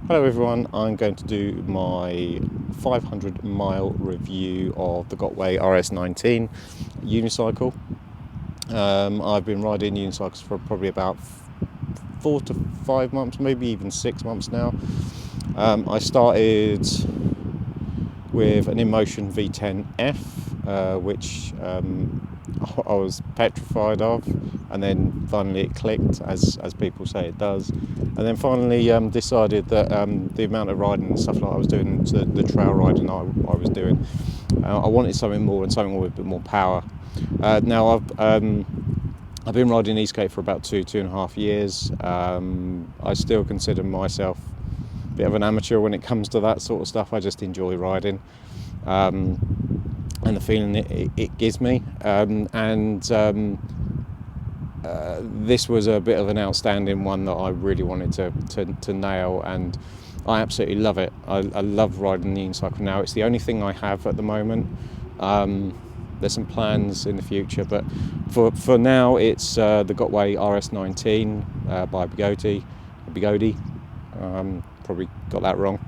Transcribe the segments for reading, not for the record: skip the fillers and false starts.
Hello everyone, I'm going to do my 500 mile review of the Gotway RS19 Unicycle. I've been riding unicycles for probably about 4 to 5 months, maybe even 6 months now. I started with an InMotion V10F, which I was petrified of, and then finally it clicked, as people say it does, and then finally decided that the amount of riding and stuff like I was doing, the trail riding I was doing, I wanted something more and something with a bit more power. Now I've been riding e-skate for about 2.5 years. I still consider myself a bit of an amateur when it comes to that sort of stuff. I just enjoy riding. And the feeling it gives me, this was a bit of an outstanding one that I really wanted to nail, and I absolutely love it. I love riding the unicycle now. It's the only thing I have at the moment. There's some plans in the future, but for now it's the Gotway RS19 by Begode. Probably got that wrong.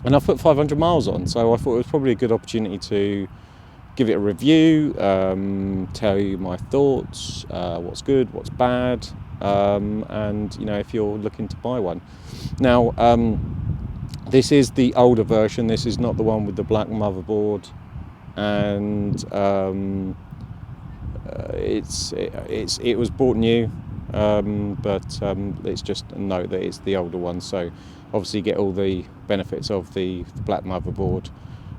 And I've put 500 miles on, so I thought it was probably a good opportunity to give it a review, tell you my thoughts, what's good, what's bad, and if you're looking to buy one. Now, this is the older version. This is not the one with the black motherboard, and it was bought new, but it's just a note that it's the older one. So obviously you get all the benefits of the black motherboard.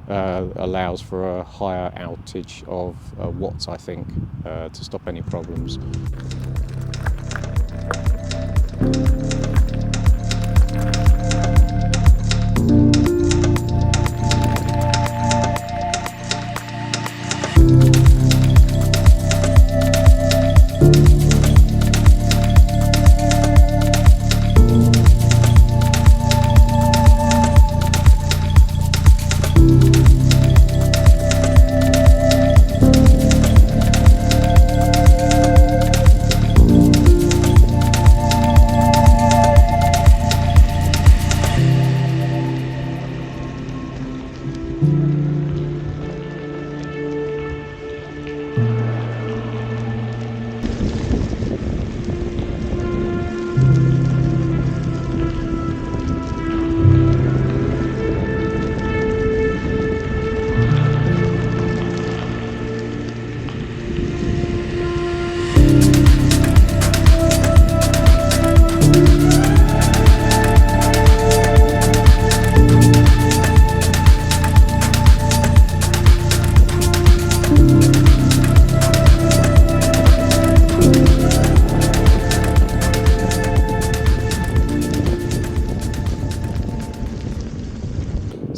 Allows for a higher outage of watts, I think, to stop any problems.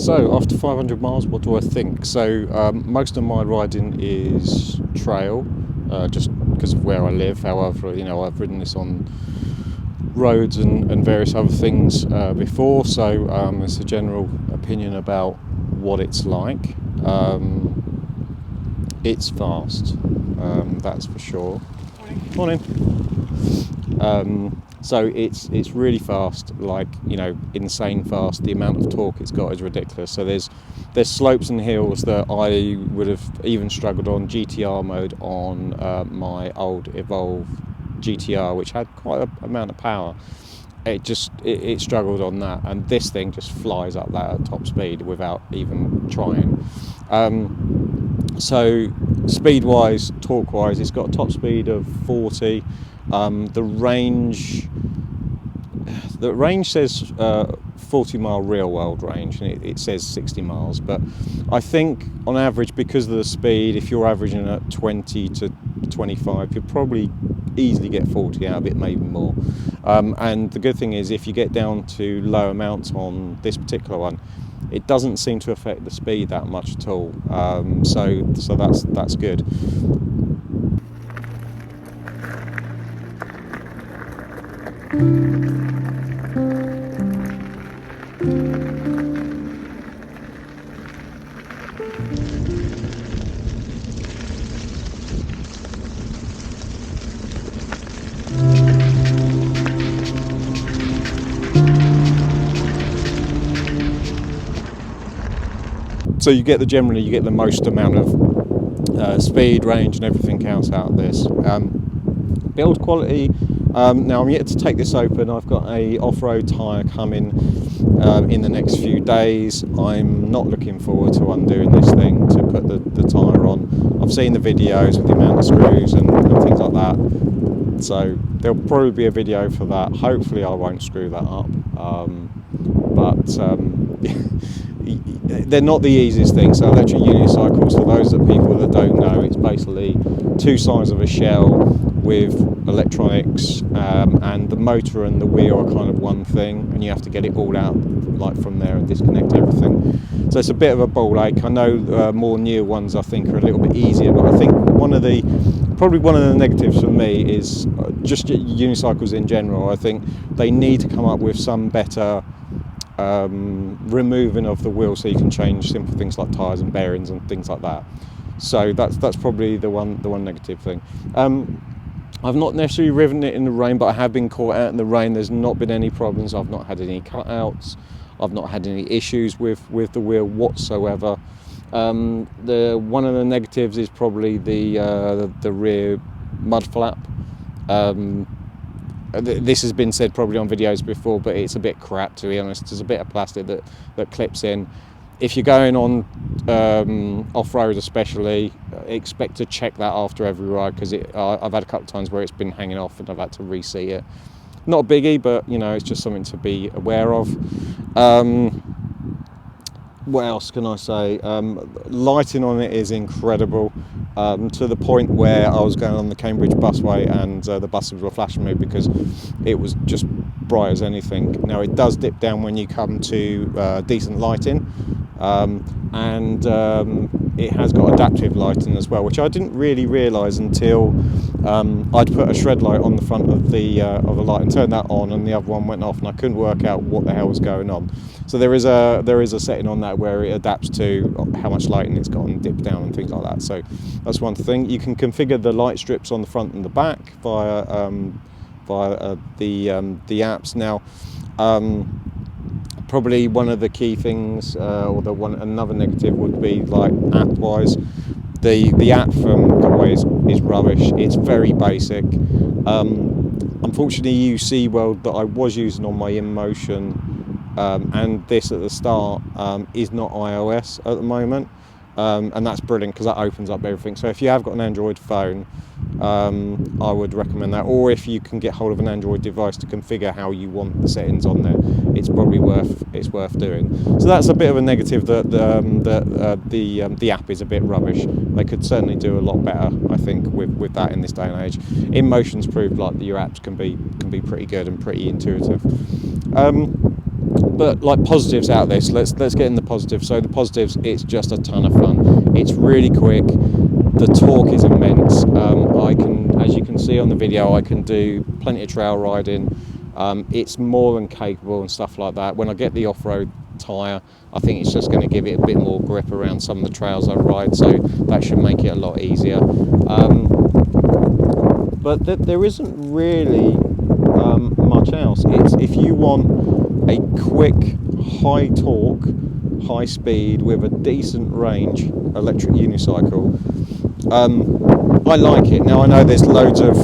So after 500 miles, what do I think? So most of my riding is trail, just because of where I live. However, you know, I've ridden this on roads and various other things before, so it's a general opinion about what it's like. It's fast, that's for sure. Morning. So it's really fast, like, you know, insane fast. The amount of torque it's got is ridiculous. So there's slopes and hills that I would have even struggled on GTR mode on my old Evolve GTR, which had quite an amount of power. It struggled on that, and this thing just flies up that at top speed without even trying. So speed wise, torque wise, it's got a top speed of 40. The range says 40 mile real world range, and it says 60 miles, but I think on average, because of the speed, if you're averaging at 20 to 25, you'll probably easily get 40 out of it, maybe more. And the good thing is, if you get down to low amounts on this particular one, it doesn't seem to affect the speed that much at all. So that's good. So generally you get the most amount of speed, range and everything else out of this. Build quality, now I'm yet to take this open. I've got a off-road tyre coming in the next few days. I'm not looking forward to undoing this thing to put the tyre on. I've seen the videos with the amount of screws and things like that, so there'll probably be a video for that. Hopefully I won't screw that up, they're not the easiest thing. So electric unicycles, for those people that don't know, it's basically two sides of a shell with electronics, and the motor and the wheel are kind of one thing, and you have to get it all out like from there and disconnect everything. So it's a bit of a ball ache. I know more new ones I think are a little bit easier, but I think probably one of the negatives for me is just unicycles in general. I think they need to come up with some better removing of the wheel, so you can change simple things like tyres and bearings and things like that. So that's probably the one negative thing. I've not necessarily ridden it in the rain, but I have been caught out in the rain. There's not been any problems. I've not had any cutouts. I've not had any issues with the wheel whatsoever. One of the negatives is probably the rear mud flap. This has been said probably on videos before, but it's a bit crap, to be honest. There's a bit of plastic that clips in. If you're going on off-road especially, expect to check that after every ride, because I've had a couple of times where it's been hanging off and I've had to reseat it. Not a biggie, but you know, it's just something to be aware of. What else can I say? Lighting on it is incredible, to the point where I was going on the Cambridge busway and the buses were flashing me because it was just bright as anything. Now it does dip down when you come to decent lighting, and it has got adaptive lighting as well, which I didn't really realise until I'd put a shred light on the front of the light and turned that on, and the other one went off, and I couldn't work out what the hell was going on. So there is a setting on that where it adapts to how much lighting it's got and dip down and things like that. So that's one thing. You can configure the light strips on the front and the back via the apps. Now, probably one of the key things, or another negative would be like app-wise. The app from Gotway is rubbish. It's very basic. Unfortunately, UC World that I was using on my InMotion and this at the start is not iOS at the moment, and that's brilliant because that opens up everything. So if you have got an Android phone, I would recommend that, or if you can get hold of an Android device to configure how you want the settings on there, it's probably worth doing. So that's a bit of a negative, that the app is a bit rubbish. They could certainly do a lot better, I think, with that in this day and age. InMotion's proved like that your apps can be pretty good and pretty intuitive. But like positives out of this, let's get in the positives. So the positives, it's just a ton of fun. It's really quick. The torque is immense. I can, as you can see on the video, I can do plenty of trail riding. It's more than capable and stuff like that. When I get the off-road tyre, I think it's just going to give it a bit more grip around some of the trails I ride, so that should make it a lot easier. But there isn't really much else. It's, if you want a quick, high torque, high speed with a decent range electric unicycle, I like it. Now I know there's loads of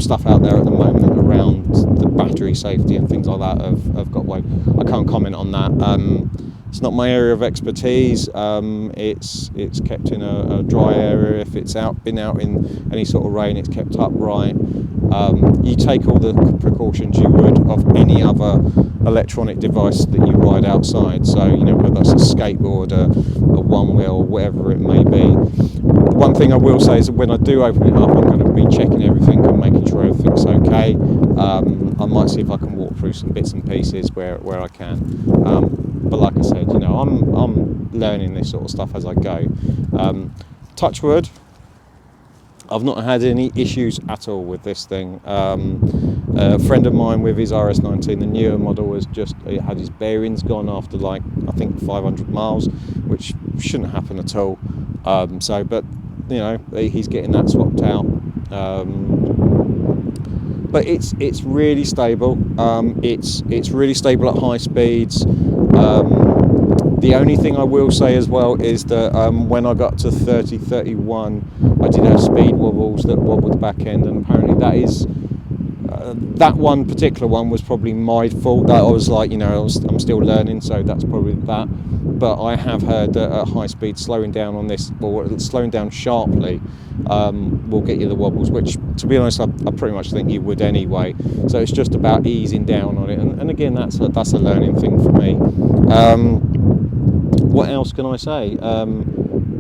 stuff out there at the moment around the battery safety and things like that of Gotway. I can't comment on that. It's not my area of expertise. It's kept in a dry area. If it's been out in any sort of rain, it's kept upright. You take all the precautions you would of any other electronic device that you ride outside. So, you know, whether that's a skateboard, a one wheel, whatever it may be. One thing I will say is that when I do open it up, I'm going to be checking everything and making sure everything's okay. I might see if I can walk through some bits and pieces where I can. But like I said, you know, I'm learning this sort of stuff as I go. Touch wood, I've not had any issues at all with this thing. A friend of mine with his RS19, the newer model, has just had his bearings gone after, like, I think 500 miles, which shouldn't happen at all. But you know, he's getting that swapped out. But it's really stable. It's really stable at high speeds. The only thing I will say as well is that when I got to 30, 31, I did have speed wobbles that wobbled the back end, and apparently that is that one particular one was probably my fault. That I was like, you know, I'm still learning, so that's probably that. But I have heard that at high speed, slowing down on this, or slowing down sharply, will get you the wobbles, which, to be honest, I pretty much think you would anyway. So it's just about easing down on it, and again, that's a learning thing for me. What else can I say?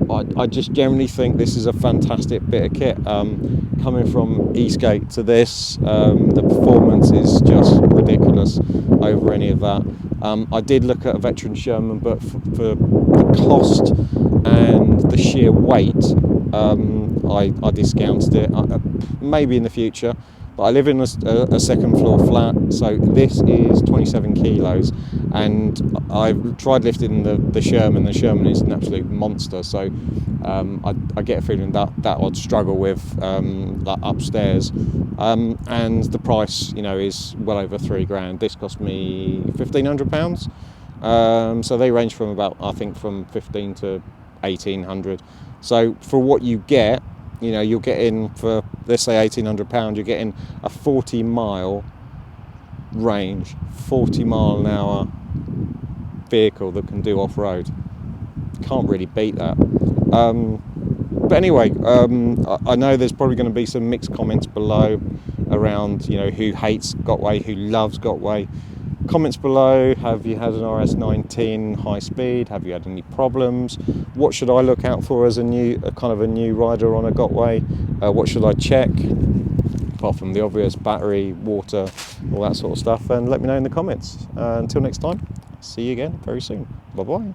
I just generally think this is a fantastic bit of kit. Coming from Eastgate to this, the performance is just ridiculous over any of that. I did look at a veteran Sherman, but for the cost and the sheer weight, I discounted it. Maybe in the future, but I live in a second floor flat, so this is 27 kilos, and I've tried lifting the Sherman. The Sherman is an absolute monster, so I get a feeling that I'd struggle with like upstairs. And the price, you know, is well over £3,000. This cost me £1,500. So they range from about, I think, from 15 to 1,800. So for what you get, you know, you're getting, for let's say £1,800, you're getting a 40-mile range, 40-mile-an-hour vehicle that can do off-road. Can't really beat that. But anyway, I know there's probably going to be some mixed comments below around, you know, who hates Gotway, who loves Gotway. Comments below: have you had an RS19 High Speed? Have you had any problems? What should I look out for as a new rider on a Gotway? What should I check, apart from the obvious battery, water, all that sort of stuff? And let me know in the comments. Until next time, see you again very soon. Bye bye.